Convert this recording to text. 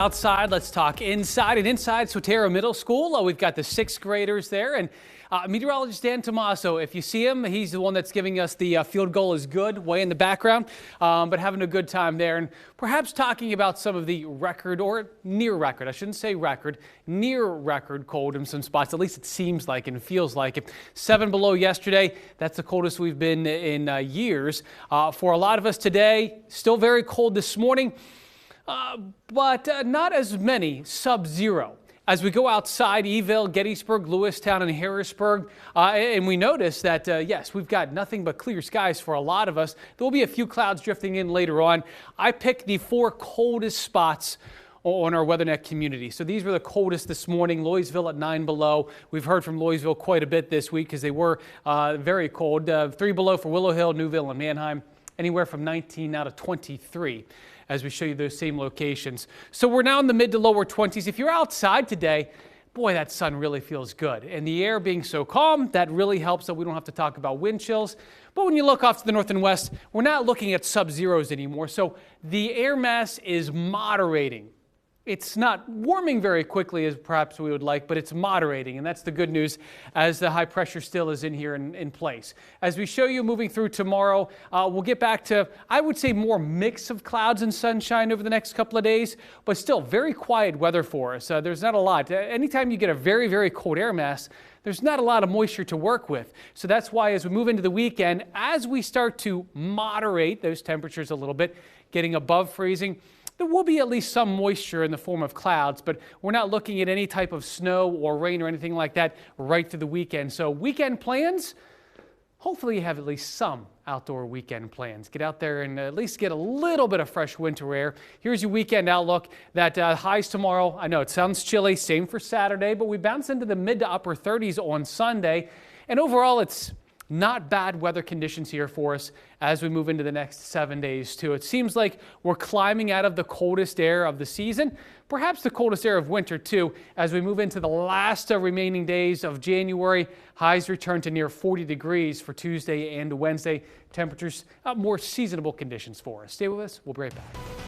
Outside, let's talk inside. And inside Sotero Middle School, we've got the sixth graders there. And meteorologist Dan Tomaso, if you see him, he's the one that's giving us the field goal is good way in the background, but having a good time there. And perhaps talking about some of the record or near record, I shouldn't say record, near record cold in some spots. At least it seems like and feels like it. 7 below yesterday. That's the coldest we've been in years. For a lot of us today, still very cold this morning. But not as many sub-zero. As we go outside Eville, Gettysburg, Lewistown, and Harrisburg, and we notice that, yes, we've got nothing but clear skies for a lot of us. There will be a few clouds drifting in later on. I picked the 4 coldest spots on our WeatherNet community. So these were the coldest this morning. Louisville at 9 below. We've heard from Louisville quite a bit this week because they were very cold. 3 below for Willow Hill, Newville, and Manheim. Anywhere from 19 now to 23 as we show you those same locations. So we're now in the mid to lower 20s. If you're outside today, boy, that sun really feels good. And the air being so calm, that really helps that we don't have to talk about wind chills. But when you look off to the north and west, we're not looking at sub-zeros anymore. So the air mass is moderating. It's not warming very quickly as perhaps we would like, but it's moderating, and that's the good news as the high pressure still is in here in place. As we show you moving through tomorrow, we'll get back to, I would say, more mix of clouds and sunshine over the next couple of days, but still very quiet weather for us. There's not a lot. Anytime you get a very, very cold air mass, there's not a lot of moisture to work with. So that's why as we move into the weekend, as we start to moderate those temperatures a little bit, getting above freezing, there will be at least some moisture in the form of clouds, but we're not looking at any type of snow or rain or anything like that right through the weekend. So weekend plans, hopefully you have at least some outdoor weekend plans. Get out there and at least get a little bit of fresh winter air. Here's your weekend outlook. That highs tomorrow. I know it sounds chilly, same for Saturday, but we bounce into the mid to upper 30s on Sunday. And overall, it's not bad weather conditions here for us as we move into the next 7 days too. It seems like we're climbing out of the coldest air of the season, perhaps the coldest air of winter too, as we move into the last remaining days of January. Highs return to near 40 degrees for Tuesday and Wednesday. Temperatures, more seasonable conditions for us. Stay with us. We'll be right back.